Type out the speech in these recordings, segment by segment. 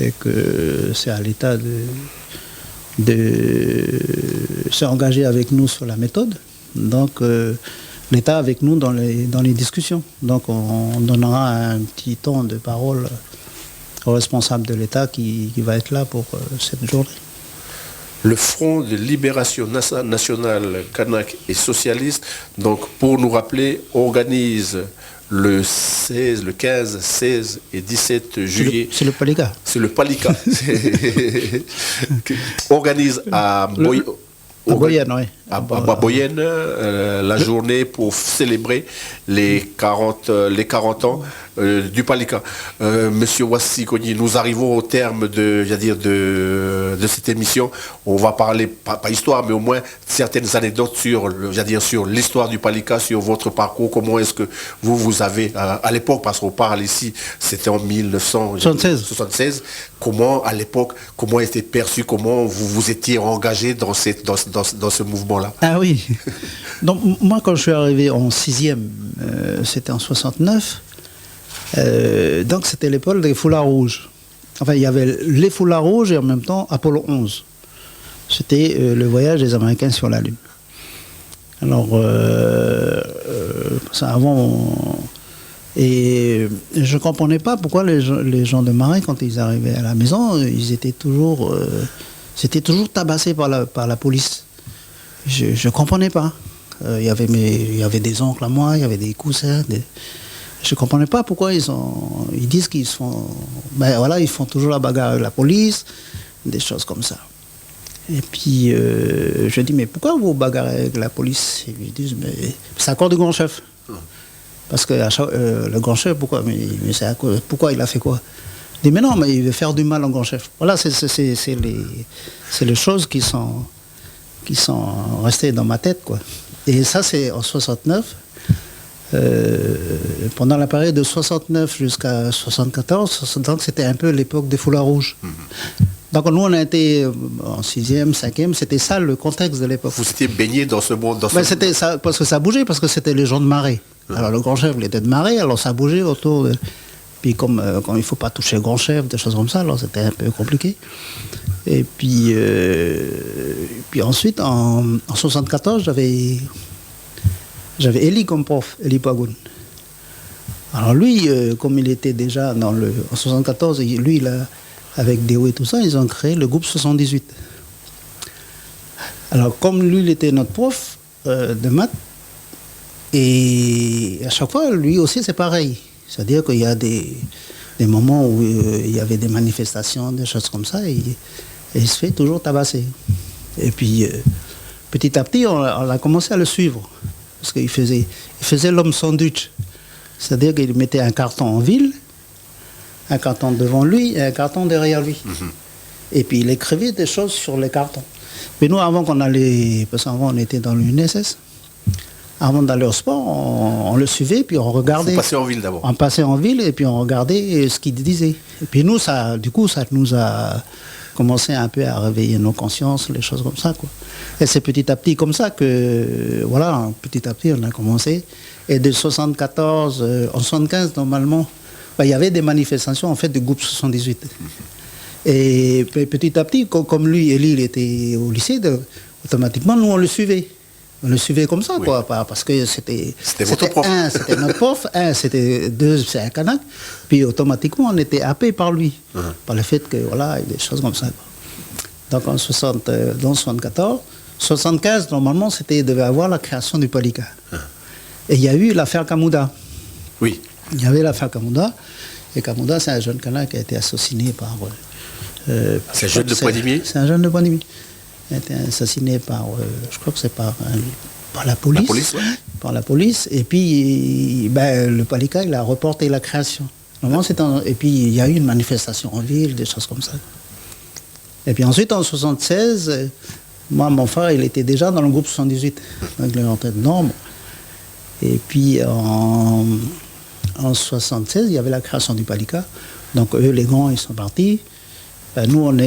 et que c'est à l'État de s'engager avec nous sur la méthode. Donc, l'État avec nous dans les discussions. Donc, on donnera un petit temps de parole au responsable de l'État qui va être là pour cette journée. Le Front de Libération Nationale Kanak et Socialiste, donc pour nous rappeler, organise le 16, le 15, 16 et 17 juillet. C'est le Palika. C'est le Palika. Organise à Boyenne, oui. À Boyenne, la journée pour célébrer les 40 ans du Palika. Monsieur Wassi Kogni, nous arrivons au terme de cette émission. On va parler, pas histoire, mais au moins certaines anecdotes sur l'histoire du Palika, sur votre parcours. Comment est-ce que vous avez, à l'époque, parce qu'on parle ici, c'était en 1976. Comment, à l'époque, comment était perçu, comment vous étiez engagé dans ce mouvement-là? Ah oui. Donc, moi, quand je suis arrivé en 6e, c'était en 69. Donc, c'était l'époque des foulards rouges. Enfin, il y avait les foulards rouges et en même temps Apollo 11. C'était le voyage des Américains sur la Lune. Alors, avant... Et je ne comprenais pas pourquoi les gens de Marais, quand ils arrivaient à la maison, ils étaient toujours... c'était toujours tabassés par la police. Je ne comprenais pas. Il y avait des oncles à moi, il y avait des cousins. Je ne comprenais pas pourquoi ils disent qu'ils font... ils font toujours la bagarre avec la police, des choses comme ça. Et puis, je dis, mais pourquoi vous bagarrez avec la police? Ils disent, mais c'est à cause du grand chef. Parce que le grand chef, pourquoi? Mais pourquoi il a fait quoi? Je dis, mais non, mais il veut faire du mal au grand chef. Voilà, c'est les choses qui sont restées dans ma tête, quoi. Et ça, c'est en 69. Pendant la période de 69 jusqu'à 74, donc c'était un peu l'époque des foulards rouges. Donc nous, on a été en 6e, 5e, c'était ça le contexte de l'époque. Vous étiez baigné dans ce monde? C'était ça, parce que ça bougeait, parce que c'était les gens de Marais. Alors le grand chef, il était de Marais, alors ça bougeait autour de... Puis comme il ne faut pas toucher le grand chef, des choses comme ça, alors c'était un peu compliqué. Et puis ensuite, en 74, j'avais Eli comme prof, Eli Pagoun. Alors lui, comme il était déjà en 74, lui, avec Déo et tout ça, ils ont créé le groupe 78. Alors comme lui, il était notre prof de maths, et à chaque fois, lui aussi, c'est pareil. C'est-à-dire qu'il y a des moments où il y avait des manifestations, des choses comme ça, et il se fait toujours tabasser. Et puis, petit à petit, on a commencé à le suivre. Parce qu'il faisait l'homme sandwich. C'est-à-dire qu'il mettait un carton en ville, un carton devant lui et un carton derrière lui. Et puis, il écrivait des choses sur les cartons. Mais nous, avant qu'on allait, parce qu'avant, on était dans l'UNSS, avant d'aller au sport, on le suivait, puis on regardait. Vous passez en ville d'abord. On passait en ville, et puis on regardait ce qu'il disait. Et puis nous, ça nous a commencé un peu à réveiller nos consciences, les choses comme ça, quoi. Et c'est petit à petit comme ça que, voilà, petit à petit, on a commencé. Et de 74, en 75, normalement, il y avait des manifestations, en fait, du groupe 78. Et petit à petit, comme lui, Eli, il était au lycée, automatiquement, nous, on le suivait. On le suivait comme ça, quoi, parce que c'était votre prof. C'était notre prof, deux, c'est un Kanak, puis automatiquement, on était happé par lui, par le fait que, voilà, des choses comme ça, quoi. Donc, en 74, 75, normalement, devait avoir la création du Palika. Et il y a eu l'affaire Kamouda. Oui. Il y avait l'affaire Kamouda, et Kamouda, c'est un jeune Kanak qui a été assassiné par... c'est un jeune de Poindimier? C'est un jeune de Poindimier. Il a été assassiné par, je crois que c'est par la police. La police, ouais. Par la police. Et puis, le Palika, il a reporté la création. Et puis, il y a eu une manifestation en ville, des choses comme ça. Et puis ensuite, en 76, moi, mon frère, il était déjà dans le groupe 78. Donc, il est rentré dedans. Et puis, en 76, il y avait la création du Palika. Donc, eux, les grands, ils sont partis. Nous, on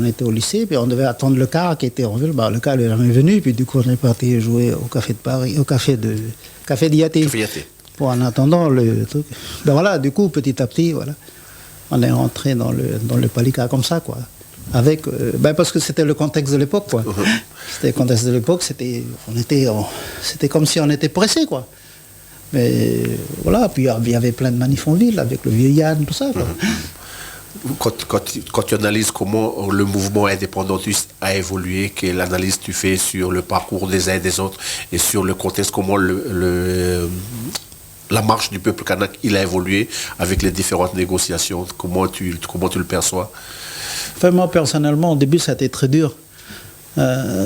était au lycée, puis on devait attendre le car qui était en ville. Le car n'est jamais venu, puis du coup, on est parti jouer au café de Paris, au café d'Iaté. Pour en attendant le truc. Voilà, du coup, petit à petit, voilà, on est rentré dans le Palika comme ça, quoi. Avec, parce que c'était le contexte de l'époque, quoi. C'était le contexte de l'époque, c'était comme si on était pressé, quoi. Mais voilà, puis il y avait plein de manifs en ville avec le vieux Yann, tout ça, quoi. Quand tu analyses comment le mouvement indépendantiste a évolué, quelle analyse tu fais sur le parcours des uns et des autres et sur le contexte, comment la marche du peuple kanak il a évolué avec les différentes négociations, comment tu le perçois? Enfin, moi, personnellement, au début, ça a été très dur.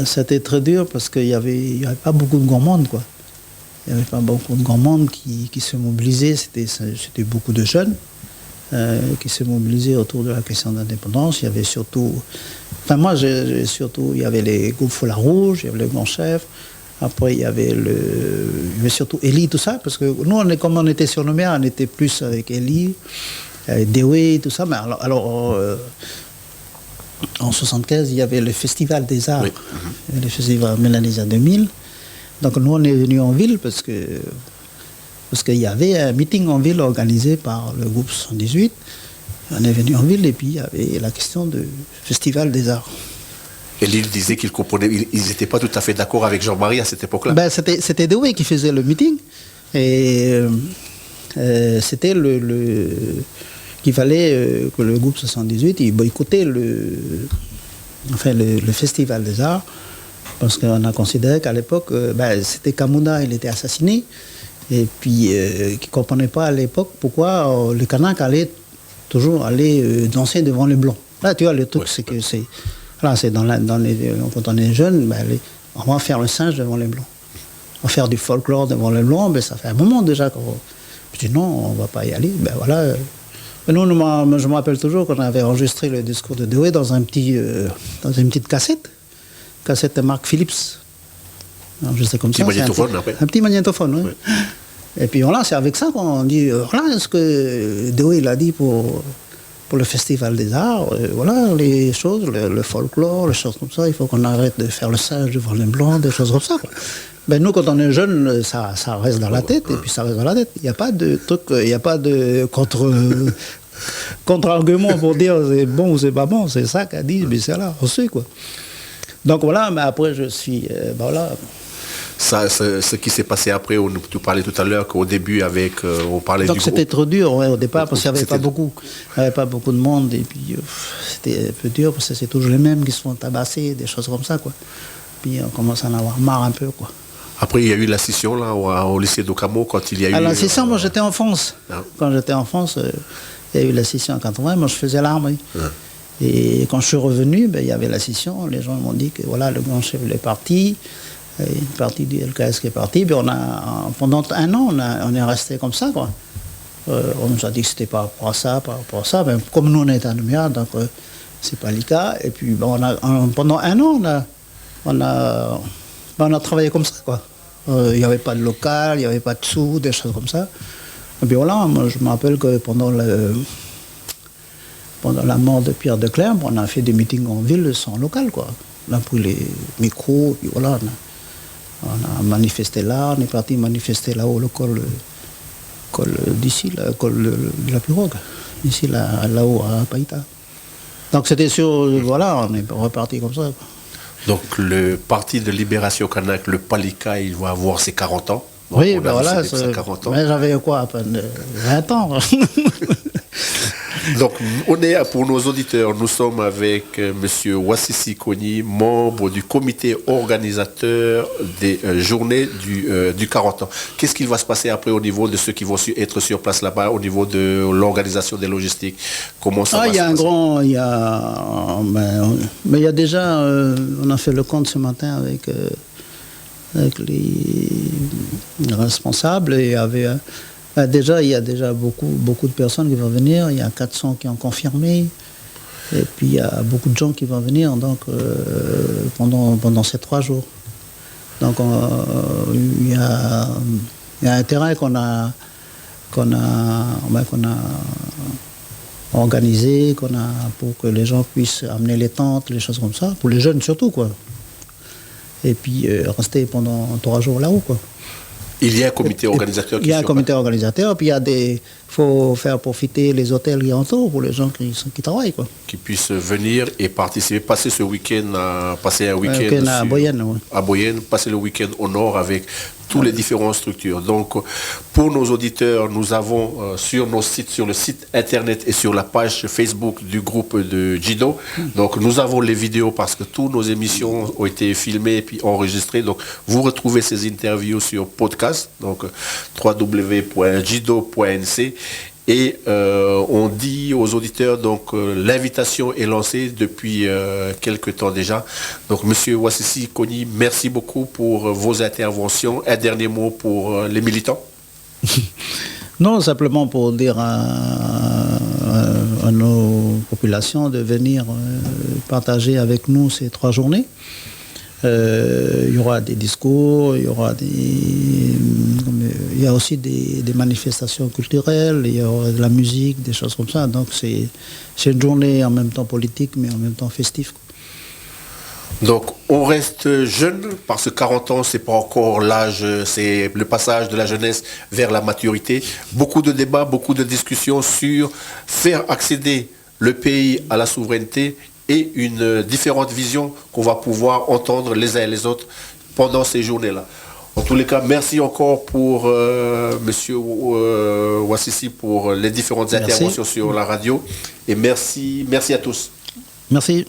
C'était très dur parce qu'il n'y avait pas beaucoup de grand monde, quoi. Il n'y avait pas beaucoup de grand monde qui se mobilisait. C'était beaucoup de jeunes qui se mobilisaient autour de la question d'indépendance. Il y avait surtout... Enfin, moi, il y avait les groupes Foulard Rouge, il y avait le Grand Chef. Après, il y avait surtout Eli, tout ça. Parce que nous, comme on était surnommés, on était plus avec Eli, avec Dewey, tout ça. Mais alors en 1975, il y avait le Festival des Arts, oui. Le Festival Mélanésia 2000. Donc nous, on est venus en ville parce qu'il y avait un meeting en ville organisé par le groupe 78. On est venu en ville et puis il y avait la question du Festival des Arts. Et il disait qu'ils comprenaient, ils n'étaient pas tout à fait d'accord avec Jean-Marie à cette époque-là. C'était Dewey qui faisait le meeting et c'était qu'il fallait que le groupe 78 il boycottait le Festival des Arts parce qu'on a considéré qu'à l'époque, c'était Kamuna, il était assassiné et puis qui ne comprenait pas à l'époque pourquoi le Kanak allait toujours danser devant les Blancs. Là, tu vois, le truc, c'est que c'est quand on est jeune, on va faire le singe devant les Blancs. On va faire du folklore devant les Blancs, ça fait un moment déjà qu'on... Je dis non, on ne va pas y aller. Voilà... Nous, je me rappelle toujours qu'on avait enregistré le discours de Dewey dans une petite cassette de Mark Phillips. Enregistré comme ça. Un petit magnétophone, oui. Et puis voilà, c'est avec ça qu'on dit, voilà ce que Dewey il a dit pour le Festival des Arts, voilà les choses, le folklore, les choses comme ça, il faut qu'on arrête de faire le singe devant les Blancs, des choses comme ça, quoi. Nous, quand on est jeune, ça reste dans la tête, et puis ça reste dans la tête. Il n'y a pas de truc, il n'y a pas de contre-argument pour dire c'est bon ou c'est pas bon. C'est ça qu'a dit, mais c'est là, on sait, quoi. Donc voilà, mais après, je suis... voilà. Ça, ce qui s'est passé après, tu parlais tout à l'heure qu'au début, on parlait donc du c'était trop dur, ouais, au départ, parce qu'il n'y avait pas beaucoup de monde, et puis c'était un peu dur, parce que c'est toujours les mêmes qui se font tabasser, des choses comme ça, quoi. Puis on commence à en avoir marre un peu, quoi. Après, il y a eu la scission là, au lycée d'Okamo, quand il y a eu... À la scission, moi j'étais en France. Quand j'étais en France, il y a eu la scission en 80, moi je faisais l'armée. Et quand je suis revenu, il y avait la scission, les gens m'ont dit que voilà, le grand chef est parti, une partie du LKS qui est partie, puis pendant un an, on est resté comme ça, quoi. On nous a dit que c'était par rapport à ça, mais comme nous on était à Nouméa, donc c'est pas le cas. Et puis pendant un an, on a travaillé comme ça, quoi. Il n'y avait pas de local, il n'y avait pas de sous, des choses comme ça. Et puis voilà, moi je me rappelle que pendant la mort de Pierre Declercq, on a fait des meetings en ville sans local, quoi. On a pris les micros, puis voilà, on a manifesté là, on est parti manifester là-haut, le col d'ici, le col de la Pirogue, ici, là-haut à Païta. Donc c'était sûr, voilà, on est reparti comme ça, quoi. Donc le Parti de Libération Kanak, le Palika, il va avoir ses 40 ans. Donc, oui, voilà, mais j'avais quoi, à peine 20 ans. Donc, pour nos auditeurs, nous sommes avec M. Wassisi Kony, membre du comité organisateur des journées du 40 ans. Qu'est-ce qu'il va se passer après au niveau de ceux qui vont être sur place là-bas, au niveau de l'organisation des logistiques? Comment ça va se passer? Il y a déjà, on a fait le compte ce matin avec les responsables et déjà, il y a déjà beaucoup de personnes qui vont venir. Il y a 400 qui ont confirmé. Et puis, il y a beaucoup de gens qui vont venir donc, pendant ces 3 jours. Donc, il y a un terrain qu'on a organisé, pour que les gens puissent amener les tentes, les choses comme ça, pour les jeunes surtout, quoi. Et puis, rester pendant 3 jours là-haut, quoi. Il y a un comité organisateur Il y a un comité organisateur, puis faut faire profiter les hôtels qui entourent pour les gens qui travaillent, quoi. Qui puissent venir et participer, passer ce week-end, passer un week-end à Boyenne, ouais. À Boyenne, passer le week-end au nord avec toutes les différentes structures. Donc, pour nos auditeurs, nous avons sur nos sites, sur le site internet et sur la page Facebook du groupe de Jido. Donc, nous avons les vidéos parce que toutes nos émissions ont été filmées et puis enregistrées. Donc, vous retrouvez ces interviews sur podcast, donc www.jido.nc. Et on dit aux auditeurs, donc l'invitation est lancée depuis quelques temps déjà. Donc Monsieur Wassissi Kony, merci beaucoup pour vos interventions. Un dernier mot pour les militants? Non, simplement pour dire à nos populations de venir partager avec nous ces 3 journées. Il y aura des discours, il y a aussi des manifestations culturelles, il y aura de la musique, des choses comme ça. Donc c'est une journée en même temps politique, mais en même temps festive. Donc on reste jeune, parce que 40 ans, c'est pas encore l'âge, c'est le passage de la jeunesse vers la maturité. Beaucoup de débats, beaucoup de discussions sur faire accéder le pays à la souveraineté et une différente vision qu'on va pouvoir entendre les uns et les autres pendant ces journées-là. En tous les cas, merci encore pour Monsieur Wassissi pour les différentes interventions sur la radio. Et merci à tous. Merci.